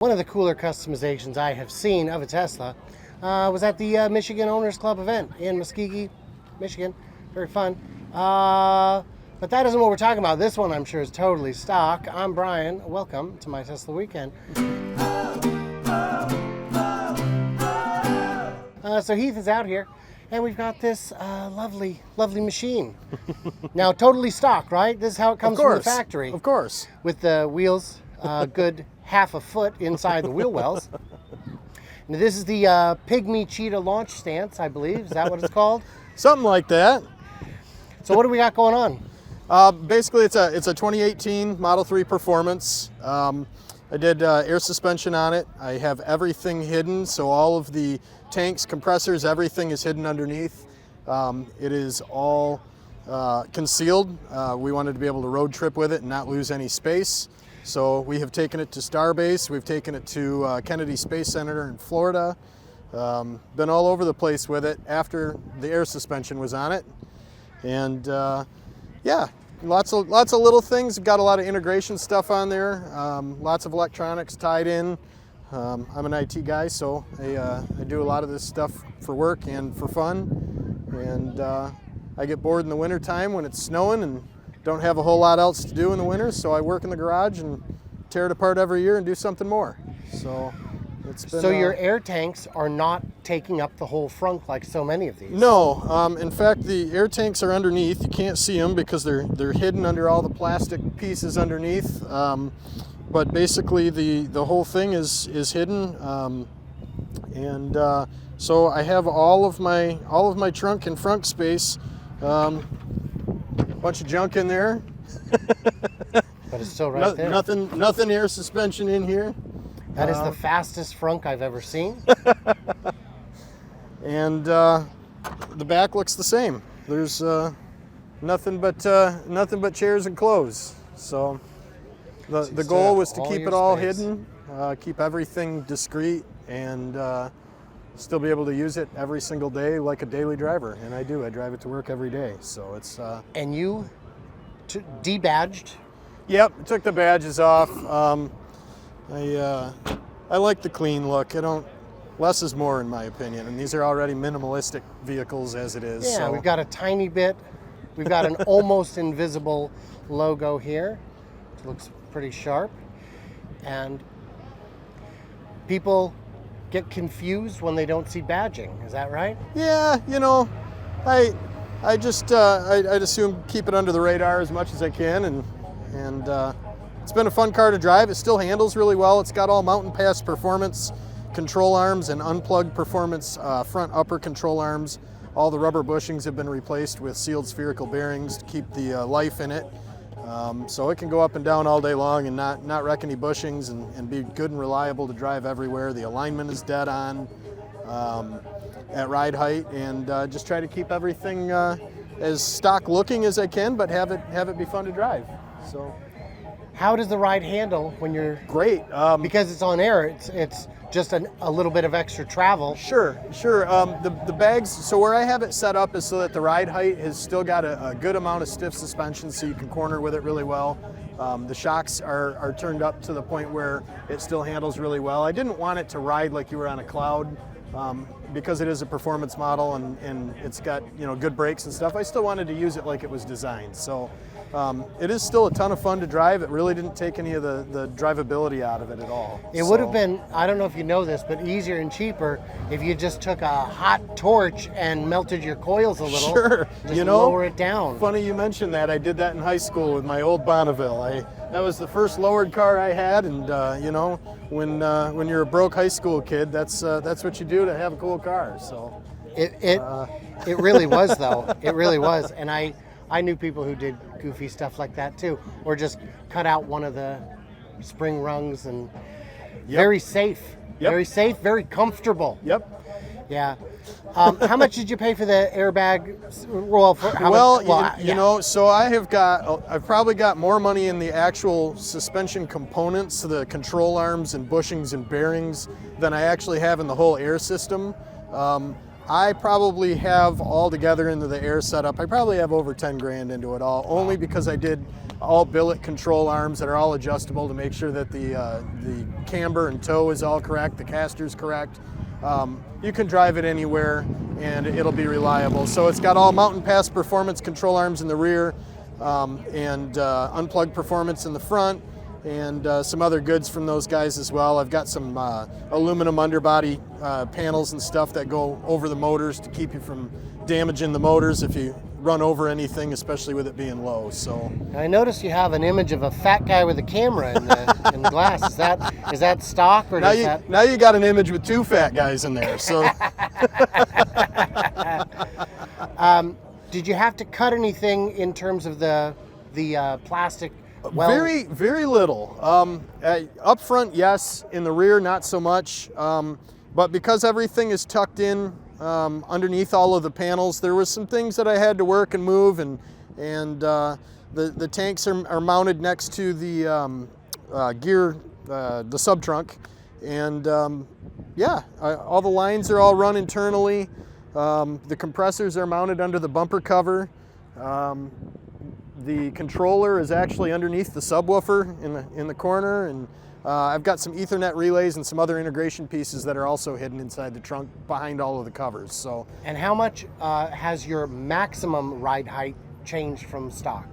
One of the cooler customizations I have seen of a Tesla was at the Michigan Owners Club event in Muskegon, Michigan. Very fun. But that isn't what we're talking about. This one I'm sure is totally stock. I'm Brian. Welcome to my Tesla Weekend. So Heath is out here, and we've got this lovely machine. Now, totally stock, right? This is how it comes from the factory. Of course. With the wheels good half a foot inside the wheel wells. Now, this is the Pygmy Cheetah launch stance, I believe. Is that what it's called? Something like that. So what do we got going on? Basically, it's a 2018 Model 3 Performance. I did air suspension on it. I have everything hidden, so all of the tanks, compressors, everything is hidden underneath. It is all concealed. We wanted to be able to road trip with it and not lose any space. So we have taken it to Starbase. We've taken it to Kennedy Space Center in Florida. Been all over the place with it after the air suspension was on it. And yeah, lots of little things. We've got a lot of integration stuff on there. Lots of electronics tied in. I'm an IT guy, so I do a lot of this stuff for work and for fun. And I get bored in the winter time when it's snowing and don't have a whole lot else to do in the winter, so I work in the garage and tear it apart every year and do something more. So it's been, so your air tanks are not taking up the whole frunk like so many of these? No, in fact the air tanks are underneath. You can't see them because they're hidden under all the plastic pieces underneath. But basically the whole thing is hidden. So I have all of my trunk and front space. Bunch of junk in there. But it's still right there. Nothing air suspension in here. That is the fastest frunk I've ever seen. And the back looks the same. There's nothing but chairs and clothes. So the goal was to keep it all hidden, keep everything discreet, and still be able to use it every single day like a daily driver. And I do. I drive it to work every day. So it's. And you debadged? Yep. Took the badges off. I like the clean look. Less is more in my opinion. And these are already minimalistic vehicles as it is. Yeah. So. We've got a tiny bit. We've got an almost invisible logo here. It looks pretty sharp. And people get confused when they don't see badging. Is that right? Yeah, I'd assume keep it under the radar as much as I can, and it's been a fun car to drive. It still handles really well. It's got all mountain pass performance control arms and unplugged performance front upper control arms. All the rubber bushings have been replaced with sealed spherical bearings to keep the life in it. So it can go up and down all day long and not wreck any bushings and be good and reliable to drive everywhere. The alignment is dead on at ride height, and just try to keep everything as stock looking as I can, but have it be fun to drive. So, how does the ride handle when you're great? Because it's on air, it's just a little bit of extra travel. Sure. The bags, so where I have it set up is so that the ride height has still got a good amount of stiff suspension, so you can corner with it really well. The shocks are turned up to the point where it still handles really well. I didn't want it to ride like you were on a cloud, because it is a performance model and it's got good brakes and stuff. I still wanted to use it like it was designed. So it is still a ton of fun to drive. It really didn't take any of the drivability out of it at all. It would have been, I don't know if you know this, but easier and cheaper if you just took a hot torch and melted your coils a little. Sure. Just lower it down. Funny you mentioned that. I did that in high school with my old Bonneville. That was the first lowered car I had, and when you're a broke high school kid, that's what you do to have a cool car. So it really was though. It really was, and I knew people who did goofy stuff like that too, or just cut out one of the spring rungs and very safe, very comfortable. Yep. Yeah. How much did you pay for the airbag? So I've probably got more money in the actual suspension components, the control arms and bushings and bearings, than I actually have in the whole air system. I probably have all together into the air setup, I probably have over 10 grand into it all, only because I did all billet control arms that are all adjustable to make sure that the camber and toe is all correct, the caster's correct. You can drive it anywhere and it'll be reliable. So it's got all mountain pass performance control arms in the rear, and unplugged performance in the front, and some other goods from those guys as well. I've got some aluminum underbody panels and stuff that go over the motors to keep you from damaging the motors if you run over anything, especially with it being low. So I noticed you have an image of a fat guy with a camera in the glass. Is that stock or now you got an image with two fat guys in there. So did you have to cut anything in terms of the plastic? Well, very, very little. Up front, yes. In the rear, not so much. But because everything is tucked in underneath all of the panels, there was some things that I had to work and move, and the tanks are mounted next to the gear, the sub trunk, and all the lines are all run internally. The compressors are mounted under the bumper cover. The controller is actually underneath the subwoofer in the corner, and I've got some Ethernet relays and some other integration pieces that are also hidden inside the trunk behind all of the covers. So. And how much has your maximum ride height changed from stock?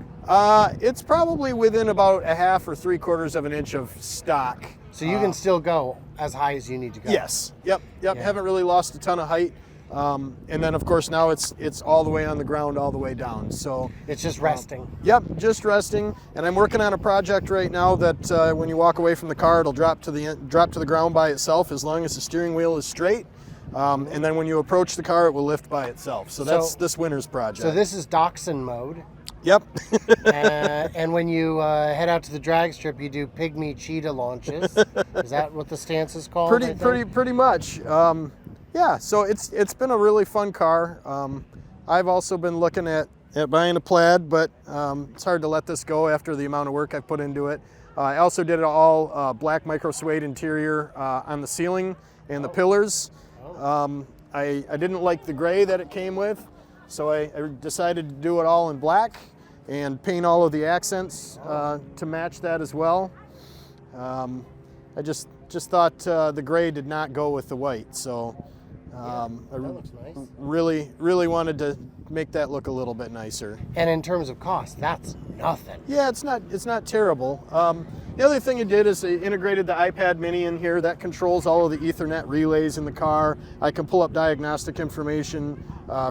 It's probably within about a half or 3/4 of an inch of stock. So you can still go as high as you need to go. Yes. Yep. Yeah. Haven't really lost a ton of height. And then of course now it's all the way on the ground, all the way down. So it's just resting. Yep, just resting. And I'm working on a project right now that when you walk away from the car, it'll drop to the ground by itself as long as the steering wheel is straight. And then when you approach the car, it will lift by itself. So that's this winter's project. So this is Dachshund mode. Yep. And when you head out to the drag strip, you do pygmy cheetah launches. Is that what the stance is called? Pretty much. Yeah, so it's been a really fun car. I've also been looking at buying a Plaid, but it's hard to let this go after the amount of work I've put into it. I also did it all black micro suede interior on the ceiling and the pillars. I didn't like the gray that it came with, so I decided to do it all in black and paint all of the accents to match that as well. I just thought the gray did not go with the white, so that looks nice. Really wanted to make that look a little bit nicer. And in terms of cost, that's nothing. Yeah, it's not terrible. The other thing it did is they integrated the iPad mini in here. That controls all of the Ethernet relays in the car. I can pull up diagnostic information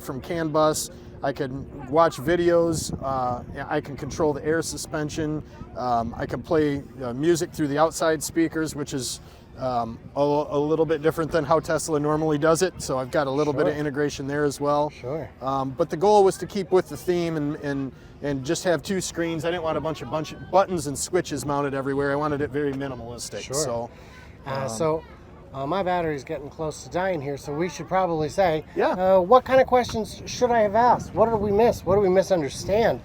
from CAN bus. I can watch videos. I can control the air suspension. I can play music through the outside speakers, which is a little bit different than how Tesla normally does it. So I've got a little bit of integration there as well. Sure. But the goal was to keep with the theme and just have two screens. I didn't want a bunch of buttons and switches mounted everywhere. I wanted it very minimalistic. Sure. So my battery's getting close to dying here, so we should probably say, what kind of questions should I have asked? What did we miss? What do we misunderstand?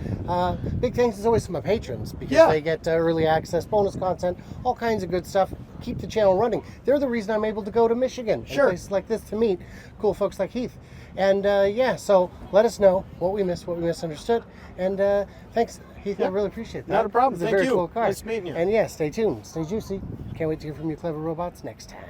Big thanks as always to my patrons, because they get early access, bonus content, all kinds of good stuff. Keep the channel running. They're the reason I'm able to go to Michigan, and places like this, to meet cool folks like Heath. And so let us know what we missed, what we misunderstood. And thanks, Heath. I really appreciate that. Not a problem. It's a very cool car. Nice meeting you. And stay tuned, stay juicy. Can't wait to hear from you clever robots next time.